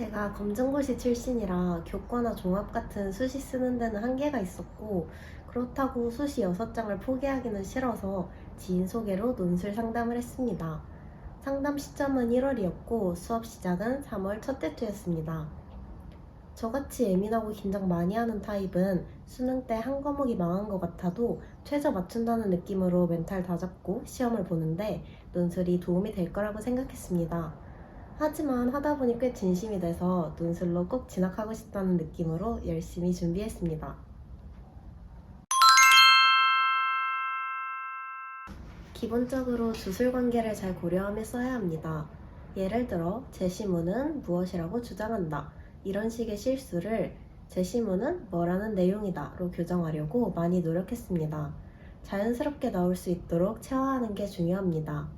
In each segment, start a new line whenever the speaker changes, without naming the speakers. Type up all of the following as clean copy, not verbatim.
제가 검정고시 출신이라 교과나 종합 같은 수시 쓰는 데는 한계가 있었고, 그렇다고 수시 6장을 포기하기는 싫어서 지인 소개로 논술 상담을 했습니다. 상담 시점은 1월이었고 수업 시작은 3월 첫째 주였습니다. 저같이 예민하고 긴장 많이 하는 타입은 수능 때 한 과목이 망한 것 같아도 최저 맞춘다는 느낌으로 멘탈 다잡고 시험을 보는데 논술이 도움이 될 거라고 생각했습니다. 하지만 하다 보니 꽤 진심이 돼서 논술로 꼭 진학하고 싶다는 느낌으로 열심히 준비했습니다. 기본적으로 주술 관계를 잘 고려하며 써야 합니다. 예를 들어, 제시문은 무엇이라고 주장한다. 이런 식의 실수를 제시문은 뭐라는 내용이다로 교정하려고 많이 노력했습니다. 자연스럽게 나올 수 있도록 체화하는 게 중요합니다.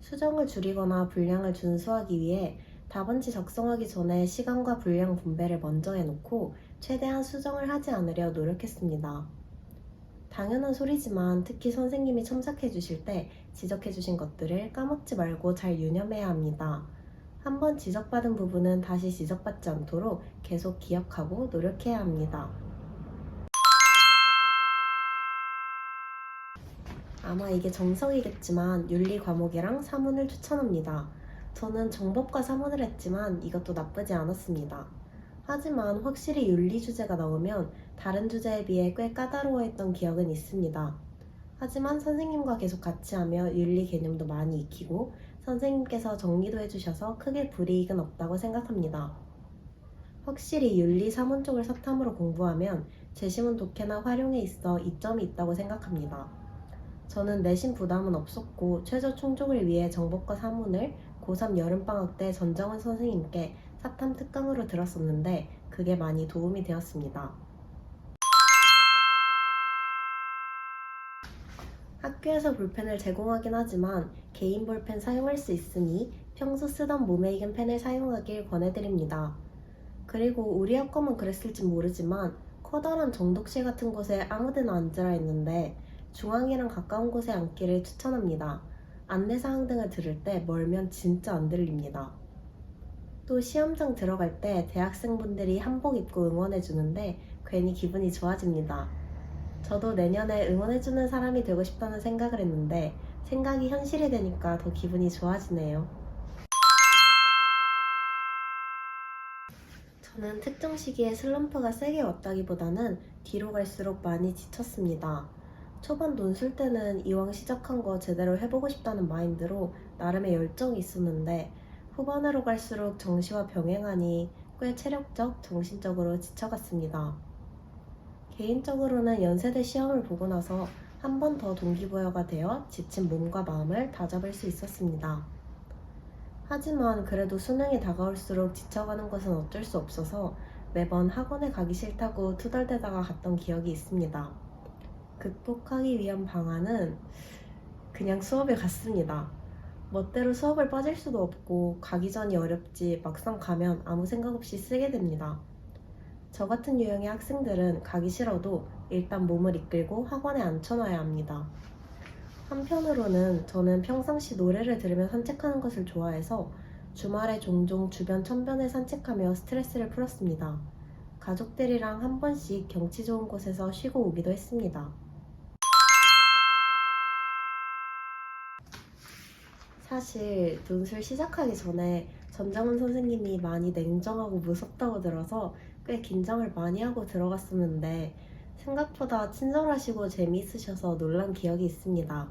수정을 줄이거나 분량을 준수하기 위해 답안지 작성하기 전에 시간과 분량 분배를 먼저 해놓고 최대한 수정을 하지 않으려 노력했습니다. 당연한 소리지만 특히 선생님이 첨삭해 주실 때 지적해 주신 것들을 까먹지 말고 잘 유념해야 합니다. 한번 지적받은 부분은 다시 지적받지 않도록 계속 기억하고 노력해야 합니다. 아마 이게 정석이겠지만 윤리 과목이랑 사문을 추천합니다. 저는 정법과 사문을 했지만 이것도 나쁘지 않았습니다. 하지만 확실히 윤리 주제가 나오면 다른 주제에 비해 꽤 까다로워했던 기억은 있습니다. 하지만 선생님과 계속 같이 하며 윤리 개념도 많이 익히고 선생님께서 정리도 해주셔서 크게 불이익은 없다고 생각합니다. 확실히 윤리 사문 쪽을 사탐으로 공부하면 제시문 독해나 활용에 있어 이점이 있다고 생각합니다. 저는 내신 부담은 없었고 최저 충족을 위해 정법과 사문을 고3 여름방학 때 전정은 선생님께 사탐 특강으로 들었었는데 그게 많이 도움이 되었습니다. 학교에서 볼펜을 제공하긴 하지만 개인 볼펜 사용할 수 있으니 평소 쓰던 몸에 익은 펜을 사용하길 권해드립니다. 그리고 우리 학과만 그랬을진 모르지만 커다란 정독실 같은 곳에 아무데나 앉으라 했는데 중앙이랑 가까운 곳에 앉기를 추천합니다. 안내사항 등을 들을 때 멀면 진짜 안 들립니다. 또 시험장 들어갈 때 대학생분들이 한복 입고 응원해주는데 괜히 기분이 좋아집니다. 저도 내년에 응원해주는 사람이 되고 싶다는 생각을 했는데 생각이 현실이 되니까 더 기분이 좋아지네요. 저는 특정 시기에 슬럼프가 세게 왔다기보다는 뒤로 갈수록 많이 지쳤습니다. 초반 논술 때는 이왕 시작한 거 제대로 해보고 싶다는 마인드로 나름의 열정이 있었는데 후반으로 갈수록 정시와 병행하니 꽤 체력적, 정신적으로 지쳐갔습니다. 개인적으로는 연세대 시험을 보고 나서 한 번 더 동기부여가 되어 지친 몸과 마음을 다잡을 수 있었습니다. 하지만 그래도 수능이 다가올수록 지쳐가는 것은 어쩔 수 없어서 매번 학원에 가기 싫다고 투덜대다가 갔던 기억이 있습니다. 극복하기 위한 방안은 그냥 수업에 갔습니다. 멋대로 수업을 빠질 수도 없고 가기 전이 어렵지 막상 가면 아무 생각 없이 쓰게 됩니다. 저 같은 유형의 학생들은 가기 싫어도 일단 몸을 이끌고 학원에 앉혀놔야 합니다. 한편으로는 저는 평상시 노래를 들으며 산책하는 것을 좋아해서 주말에 종종 주변 천변을 산책하며 스트레스를 풀었습니다. 가족들이랑 한 번씩 경치 좋은 곳에서 쉬고 오기도 했습니다. 사실 논술 시작하기 전에 전정은 선생님이 많이 냉정하고 무섭다고 들어서 꽤 긴장을 많이 하고 들어갔었는데 생각보다 친절하시고 재미있으셔서 놀란 기억이 있습니다.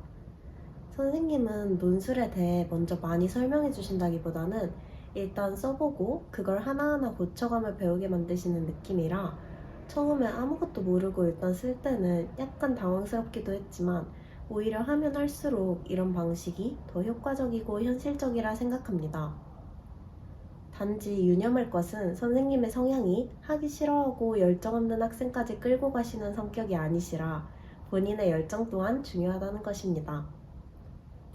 선생님은 논술에 대해 먼저 많이 설명해 주신다기보다는 일단 써보고 그걸 하나하나 고쳐가며 배우게 만드시는 느낌이라 처음에 아무것도 모르고 일단 쓸 때는 약간 당황스럽기도 했지만 오히려 하면 할수록 이런 방식이 더 효과적이고 현실적이라 생각합니다. 단지 유념할 것은 선생님의 성향이 하기 싫어하고 열정 없는 학생까지 끌고 가시는 성격이 아니시라 본인의 열정 또한 중요하다는 것입니다.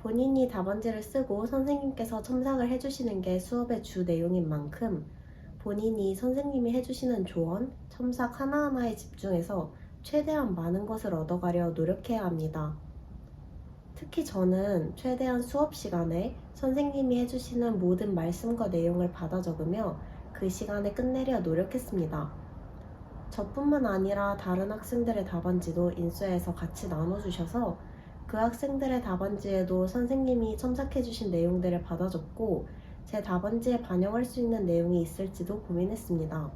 본인이 답안지를 쓰고 선생님께서 첨삭을 해주시는 게 수업의 주 내용인 만큼 본인이 선생님이 해주시는 조언, 첨삭 하나하나에 집중해서 최대한 많은 것을 얻어가려 노력해야 합니다. 특히 저는 최대한 수업 시간에 선생님이 해주시는 모든 말씀과 내용을 받아 적으며 그 시간에 끝내려 노력했습니다. 저뿐만 아니라 다른 학생들의 답안지도 인쇄해서 같이 나눠주셔서 그 학생들의 답안지에도 선생님이 첨삭해주신 내용들을 받아 적고 제 답안지에 반영할 수 있는 내용이 있을지도 고민했습니다.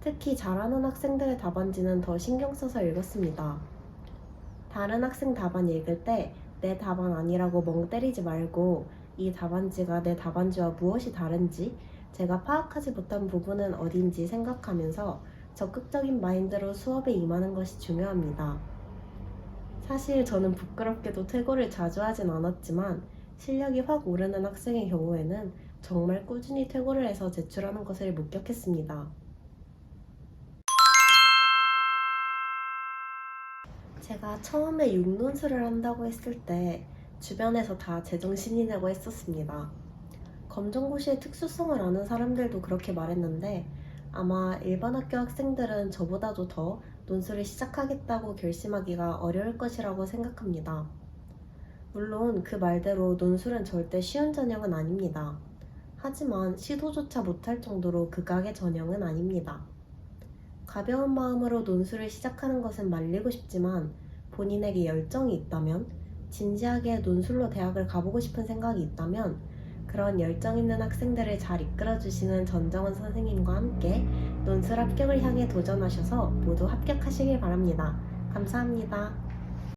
특히 잘하는 학생들의 답안지는 더 신경 써서 읽었습니다. 다른 학생 답안 읽을 때 내 답안 아니라고 멍 때리지 말고 이 답안지가 내 답안지와 무엇이 다른지, 제가 파악하지 못한 부분은 어딘지 생각하면서 적극적인 마인드로 수업에 임하는 것이 중요합니다. 사실 저는 부끄럽게도 퇴고를 자주 하진 않았지만 실력이 확 오르는 학생의 경우에는 정말 꾸준히 퇴고를 해서 제출하는 것을 목격했습니다. 제가 처음에 6논술을 한다고 했을 때 주변에서 다 제정신이라고 했었습니다. 검정고시의 특수성을 아는 사람들도 그렇게 말했는데 아마 일반 학교 학생들은 저보다도 더 논술을 시작하겠다고 결심하기가 어려울 것이라고 생각합니다. 물론 그 말대로 논술은 절대 쉬운 전형은 아닙니다. 하지만 시도조차 못할 정도로 극악의 전형은 아닙니다. 가벼운 마음으로 논술을 시작하는 것은 말리고 싶지만 본인에게 열정이 있다면, 진지하게 논술로 대학을 가보고 싶은 생각이 있다면 그런 열정 있는 학생들을 잘 이끌어주시는 전정원 선생님과 함께 논술 합격을 향해 도전하셔서 모두 합격하시길 바랍니다. 감사합니다.